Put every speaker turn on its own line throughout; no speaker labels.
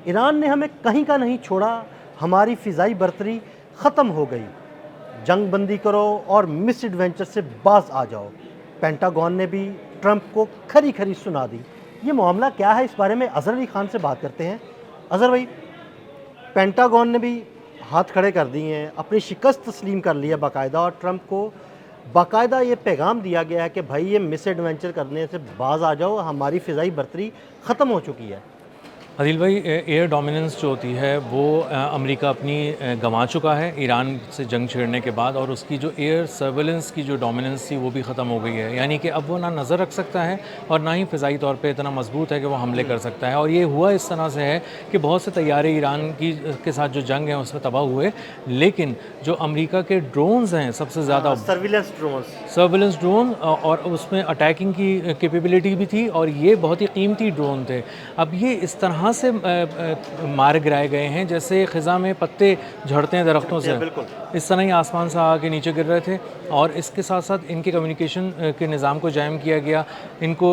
Iran ने हमें कहीं का नहीं छोड़ा, हमारी फ़िज़ाई बर्तरी ख़त्म हो गई, जंग बंदी करो और मिस एडवेंचर से बाज आ जाओ। पेंटागन ने भी ट्रंप को खरी खरी सुना दी। ये मामला क्या है, इस बारे में अज़हर अली खान से बात करते हैं। अज़हर भाई, पेंटागन ने भी हाथ खड़े कर दिए हैं, अपनी शिकस्त तस्लीम कर लिया बाकायदा, और ट्रंप को बाकायदा ये पैगाम दिया गया है कि भाई ये मिस एडवेंचर करने से बाज आ जाओ, हमारी फ़िज़ाई बर्तरी ख़त्म हो चुकी है।
आदिल भाई, एयर डोमिनेंस जो होती है वो अमेरिका अपनी गंवा चुका है ईरान से जंग छेड़ने के बाद, और उसकी जो एयर सर्वेलेंस की जो डोमिनेंस थी वो भी ख़त्म हो गई है। यानी कि अब वो ना नज़र रख सकता है और ना ही फ़िज़ाई तौर पे इतना मजबूत है कि वो हमले कर सकता है। और ये हुआ इस तरह से है कि बहुत से तैयारे ईरान की के साथ जो जंग है उसमें तबाह हुए, लेकिन जो अमेरिका के ड्रोन्स हैं सबसे ज़्यादा सर्विलेंस ड्रोन, और उसमें अटैकिंग की कैपेबिलिटी भी थी, और ये बहुत ही कीमती ड्रोन थे। अब ये इस तरह से मारे गिराए गए हैं जैसे ख़िज़ा में पत्ते झड़ते हैं दरख्तों से, इस तरह ही आसमान से आके नीचे गिर रहे थे। और इसके साथ साथ इनके कम्युनिकेशन के निज़ाम को जाम किया गया, इनको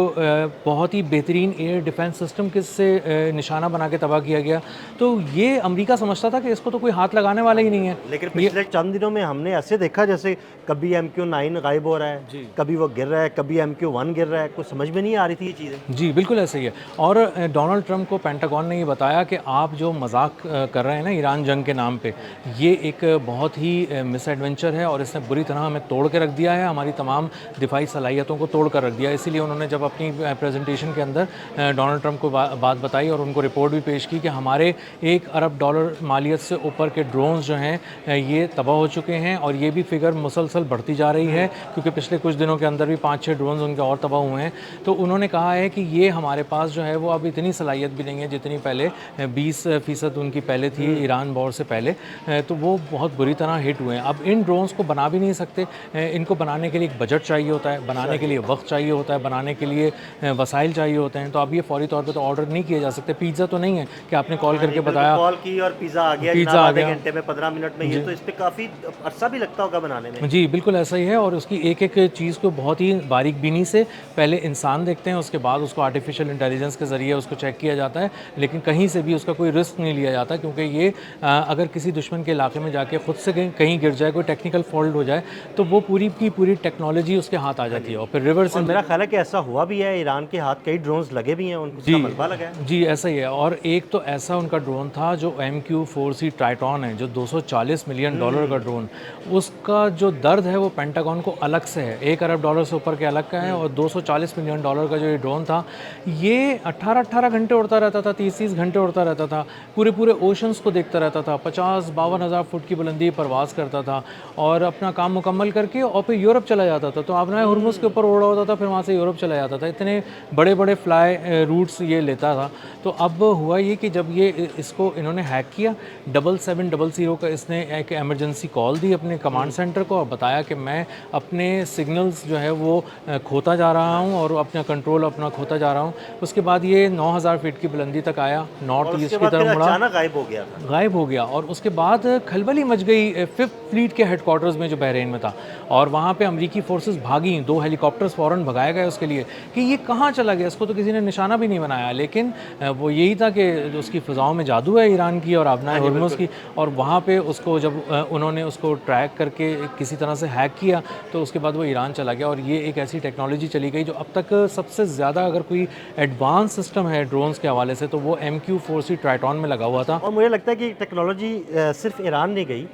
बहुत ही बेहतरीन एयर डिफेंस सिस्टम के से निशाना बना के तबाह किया गया। तो ये अमेरिका समझता था कि इसको तो कोई हाथ लगाने वाला ही नहीं है।
लेकिन पिछले चंद दिनों में हमने ऐसे देखा जैसे कभी MQ-9 गायब हो रहा है, कभी वो गिर रहा है, कभी MQ-1 गिर रहा है, कुछ समझ में नहीं आ रही थी ये चीज़ें।
जी, बिल्कुल ऐसे ही है। और डोनाल्ड ट्रंप को पेंटागन ने ये बताया कि आप जो मजाक कर रहे हैं ना ईरान जंग के नाम पे, ये एक बहुत ही मिस एडवेंचर है और इसने बुरी तरह हमें तोड़ के रख दिया है, हमारी तमाम दिफाई सलाहियतों को तोड़ कर रख दिया। इसीलिए उन्होंने जब अपनी प्रेजेंटेशन के अंदर डोनाल्ड ट्रंप को बात बताई और उनको रिपोर्ट भी पेश की कि हमारे $1 अरब मालियत से ऊपर के ड्रोन्स जो हैं ये तबाह हो चुके हैं, और ये भी फिगर मुसलसल बढ़ती जा रही है क्योंकि पिछले कुछ दिनों के अंदर भी 5-6 ड्रोन्स उनके और तबाह हुए हैं। तो उन्होंने कहा है कि ये हमारे पास जो है वो अब इतनी सलाहियत भी नहीं है जितनी पहले 20% उनकी पहले थी ईरान वॉर से पहले। तो वो बहुत बुरी तरह हिट हुए हैं। अब इन ड्रोन्स को बना भी नहीं सकते, इनको बनाने के लिए एक बजट चाहिए होता है, बनाने के लिए वक्त चाहिए होता है, बनाने के लिए वसाइल चाहिए होते हैं। तो अब ये फौरी तौर पे तो ऑर्डर नहीं किए जा सकते। पिज़्ज़ा तो नहीं है कि आपने कॉल करके बताया
कॉल की और पिज़्ज़ा आ गया,
पिज़्ज़ा आ गया
घंटे में 15 मिनट में। ये तो इस पे काफ़ी अरसा भी लगता होगा बनाने में।
जी, बिल्कुल ऐसा ही है। और उसकी एक-एक चीज़ को बहुत ही बारीक बीनी से पहले इंसान देखते हैं, उसके बाद उसको आर्टिफिशियल इंटेलिजेंस के ज़रिए उसको चेक किया जाता है, लेकिन कहीं से भी उसका कोई रिस्क नहीं लिया जाता क्योंकि ये अगर किसी दुश्मन के इलाके में जाके खुद से कहीं गिर जाए, कोई टेक्निकल फॉल्ट हो जाए, तो वो पूरी की पूरी टेक्नोलॉजी उसके हाथ आ जाती है और फिर रिवर्स।
मेरा ख्याल है कि ऐसा हुआ भी है, ईरान के हाथ कई ड्रोन्स लगे भी हैं, उनका मलबा लगा है।
जी, ऐसा ही है। और एक तो ऐसा उनका ड्रोन था जो MQ-4C ट्राइटॉन है, जो $240 मिलियन का ड्रोन, उसका जो दर्द है वो पेंटागन को अलग से है। $1 अरब से ऊपर के अलग का है, और $240 मिलियन का जो ये ड्रोन था, ये 18-18 घंटे उड़ता रहता था, 30-30 घंटे उड़ता रहता था, पूरे ओशंस को देखता रहता था, 50-52 हज़ार फुट की बुलंदी परवाज़ करता था और अपना काम मुकम्मल करके और फिर यूरोप चला जाता था। तो आपने हुर्मुज़ के ऊपर उड़ा होता था, फिर वहाँ से यूरोप चला जाता था। इतने बड़े बड़े फ्लाई रूट्स ये लेता था। तो अब हुआ ये कि जब ये इसको इन्होंने हैक किया, 7700 का इसने एक एमरजेंसी कॉल दी अपने कमांड सेंटर को और बताया कि मैं अपने सिग्नल्स जो है वो खोता जा रहा हूँ और अपना कंट्रोल अपना खोता जा रहा हूँ। उसके बाद ये 9000 फीट की बुलंदी तक आया, नॉर्थ ईस्ट की तरफ मुड़ा,
अचानक गायब हो गया।
और उसके बाद खलबली मच गई 5th फ्लीट के हेडक्वार्टर्स में जो बहरीन में था, और वहाँ पे अमेरिकी फोर्सेस भागी, 2 हेलीकॉप्टर्स फ़ौरन भगाए गए उसके लिए कि ये कहाँ चला गया, इसको तो किसी ने निशाना भी नहीं बनाया। लेकिन वो यही था कि उसकी फ़िज़ाओं में जादू है ईरान की और आबनाए हुर्मुज़ की, और वहाँ पे उसको जब उन्होंने उसको ट्रैक करके किसी तरह से हैक किया तो उसके बाद वो ईरान चला गया। और ये एक ऐसी टेक्नोलॉजी चली गई जो अब तक सबसे ज़्यादा अगर कोई एडवांस सिस्टम है ड्रोन्स के हवाले से तो वो MQ-4C ट्राइटॉन में लगा हुआ था।
और मुझे लगता है कि टेक्नोलॉजी सिर्फ ईरान नहीं गई,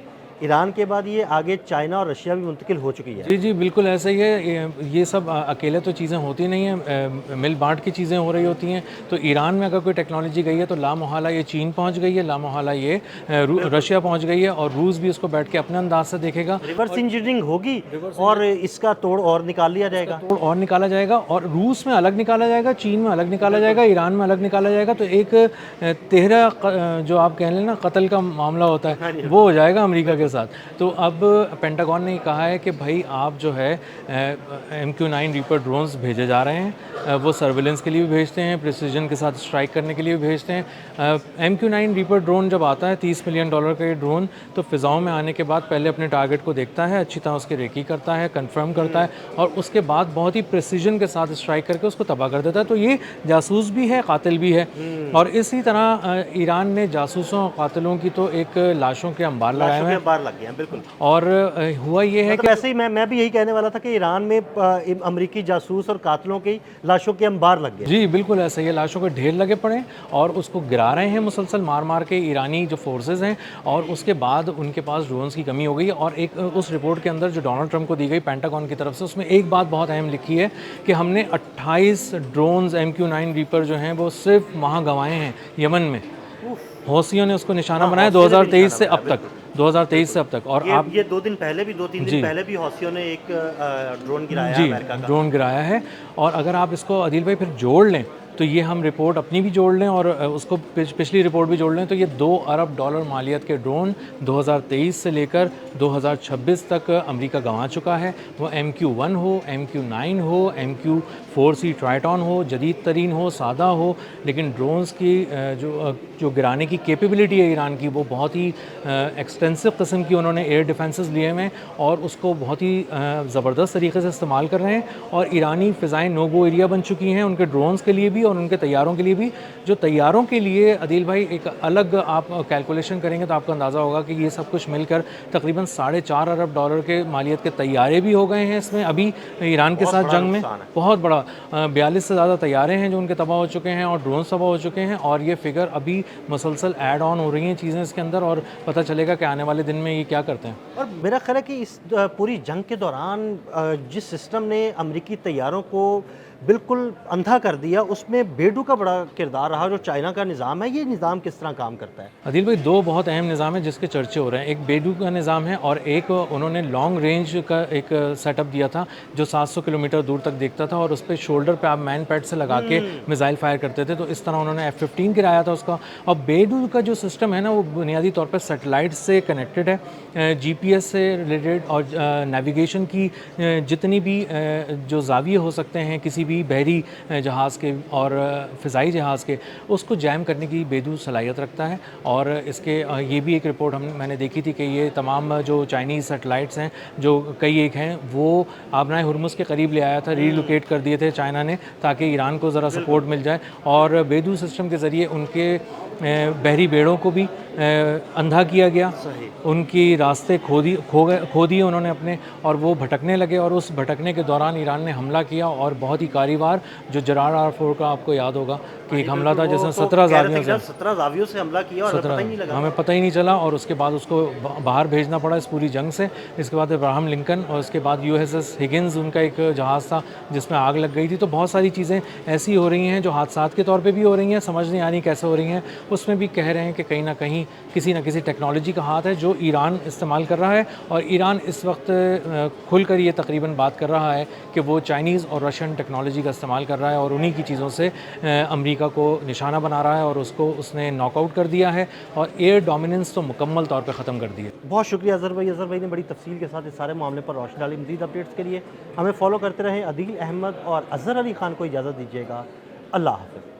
ईरान के बाद ये आगे चाइना और रशिया भी मुंतकिल हो चुकी है।
जी, बिल्कुल ऐसा ही है। ये सब अकेले तो चीज़ें होती नहीं हैं, मिल बाँट की चीज़ें हो रही होती हैं। तो ईरान में अगर कोई टेक्नोलॉजी गई है तो लामोहला ये चीन पहुंच गई है, लामोहला ये रशिया पहुंच गई है, और रूस भी उसको बैठ के अपने अंदाज से देखेगा।
रिवर्स इंजीनियरिंग होगी और इसका तोड़ और निकाल लिया जाएगा,
और रूस में अलग निकाला जाएगा, चीन में अलग निकाला जाएगा, ईरान में अलग निकाला जाएगा। तो एक 13 जो आप कह लें ना कत्ल का मामला होता है वो हो जाएगा अमेरिका के के साथ। तो अब पेंटागन ने कहा है कि भाई आप जो है MQ-9 रीपर ड्रोन्स भेजे जा रहे हैं, वो सर्विलेंस के लिए भी भेजते हैं, प्रिसीजन के साथ स्ट्राइक करने के लिए भी भेजते हैं। MQ-9 रीपर ड्रोन जब आता है $30 मिलियन का ये ड्रोन, तो फ़िज़ाओं में आने के बाद पहले अपने टारगेट को देखता है, अच्छी तरह उसकी रेकी करता है, कंफर्म करता है और उसके बाद बहुत ही प्रिसीजन के साथ स्ट्राइक करके उसको तबाह कर देता है। तो ये जासूस भी है, कातिल भी है। और इसी तरह ईरान ने जासूसों और कातिलों की तो एक लाशों के अंबार लगाए हुए हैं।
बार लग गया, बिल्कुल।
और हुआ ये है कि
वैसे ही मैं भी यही कहने वाला था कि ईरान में अमेरिकी जासूस और कातिलों की लाशों के अंबार लग गए।
जी बिल्कुल ऐसा ही है, लाशों के ढेर लगे पड़े हैं और उसको गिरा रहे हैं मुसलसल मार मार के ईरानी जो फोर्सेस हैं। और उसके बाद उनके पास ड्रोन्स की कमी हो गई है। और एक उस रिपोर्ट के अंदर जो डोनाल्ड ट्रंप को दी गई पेंटागन की तरफ से, उसमें एक बात बहुत अहम लिखी है कि हमने 28 ड्रोन्स MQ-9 रीपर जो हैं वो सिर्फ वहाँ गंवाए हैं यमन में। हौसियों ने उसको निशाना बनाया 2023 से अब तक, 2023 से अब तक। और आप
ये 2-3 दिन पहले भी हौसियों ने एक ड्रोन गिराया
जी
अमेरिका का।
ड्रोन गिराया है। और अगर आप इसको आदिल भाई फिर जोड़ लें तो ये हम रिपोर्ट अपनी भी जोड़ लें और उसको पिछली रिपोर्ट भी जोड़ लें तो ये $2 अरब मालियत के ड्रोन 2023 से लेकर 2026 तक अमेरिका गंवा चुका है। वो MQ-1 हो, MQ-9 हो, MQ-4C ट्राइटॉन हो, जदीद तरीन हो, सादा हो, लेकिन ड्रोन्स की जो गिराने की कैपेबिलिटी है ईरान की, वो बहुत ही एक्सटेंसिव किस्म की उन्होंने एयर डिफेंसेस लिए हुए हैं और उसको बहुत ही ज़बरदस्त तरीके से इस्तेमाल कर रहे हैं। और ईरानी फ़िज़ाएँ नो गो एरिया बन चुकी हैं उनके ड्रोन्स के लिए भी और उनके तैयारों के लिए भी। जो तैयारों के लिए अदील भाई एक अलग आप कैलकुलेशन करेंगे तो आपको अंदाज़ा होगा कि ये सब कुछ मिलकर तकरीबन $4.5 अरब के मालियत के तैयारे भी हो गए हैं इसमें अभी ईरान के साथ जंग में। बहुत बड़ा 42 से ज़्यादा तैयारे हैं जो उनके तबाह हो चुके हैं और ड्रोन तबाह हो चुके हैं। और ये फिगर अभी मुसलसल ऐड ऑन हो रही हैं चीज़ें इसके अंदर और पता चलेगा कि आने वाले दिन में ये क्या करते हैं।
और मेरा ख्याल है कि इस पूरी जंग के दौरान जिस सिस्टम ने अमेरिकी तैयारों को बिल्कुल अंधा कर दिया, उसमें बेडू का बड़ा किरदार रहा। जो चाइना का निज़ाम है, ये निज़ाम किस तरह काम करता है?
अदिल भाई, दो बहुत अहम निज़ाम है जिसके चर्चे हो रहे हैं। एक बेडू का निज़ाम है और एक उन्होंने लॉन्ग रेंज का एक सेटअप दिया था जो 700 किलोमीटर दूर तक देखता था और उस पर शोल्डर पे आप मैन पैड से लगा के मिसाइल फायर करते थे। तो इस तरह उन्होंने F-15 गिराया था उसका। और बेडू का जो सिस्टम है ना, वो बुनियादी तौर पर सेटेलाइट से कनेक्टेड है, GPS से रिलेटेड और नेविगेशन की जितनी भी जो जाविये हो सकते हैं किसी भी बहरी जहाज़ के और फ़िज़ाई जहाज़ के, उसको जैम करने की बेदू सलाहियत रखता है। और इसके ये भी एक रिपोर्ट मैंने देखी थी कि ये तमाम जो चाइनीज़ सैटेलाइट्स हैं, जो कई एक हैं, वो आबनाए हुर्मुज़ के करीब ले आया था, रीलोकेट कर दिए थे चाइना ने ताकि ईरान को ज़रा सपोर्ट मिल जाए। और बेदू सिस्टम के ज़रिए उनके बहरी बेड़ों को भी अंधा किया गया, उनकी रास्ते खो दिए उन्होंने अपने, और वो भटकने लगे। और उस भटकने के दौरान ईरान ने हमला किया और बहुत ही कारीवार, जो जरार R4 का आपको याद होगा कि एक हमला था जिसमें 17
जावियों से हमला किया और
हमें पता ही नहीं चला और उसके बाद उसको बाहर भेजना पड़ा इस पूरी जंग से। इसके बाद अब्राहम लिंकन और उसके बाद USS हिगिंस, उनका एक जहाज़ था जिसमें आग लग गई थी। तो बहुत सारी चीज़ें ऐसी हो रही हैं जो हादसात के तौर पे भी हो रही हैं, समझ नहीं आ रही कैसे हो रही हैं। उसमें भी कह रहे हैं कि कहीं ना कहीं किसी न किसी टेक्नोलॉजी का हाथ है जो ईरान इस्तेमाल कर रहा है। और ईरान इस वक्त खुलकर ये तकरीबन बात कर रहा है कि वो चाइनीज़ और रशियन टेक्नोलॉजी का इस्तेमाल कर रहा है और उन्हीं की चीज़ों से अमेरिका को निशाना बना रहा है और उसको उसने नॉकआउट कर दिया है और एयर डोमिनेंस तो मुकम्मल तौर पर ख़त्म कर दी है।
बहुत शुक्रिया अज़हर भाई। अज़हर भाई ने बड़ी तफसील के साथ इस सारे मामले पर रोशनी डाली। मज़ीद अपडेट्स के लिए हमें फॉलो करते रहें। अदील अहमद और अज़हर अली ख़ान को इजाज़त दीजिएगा। अल्लाह हाफ़िज़।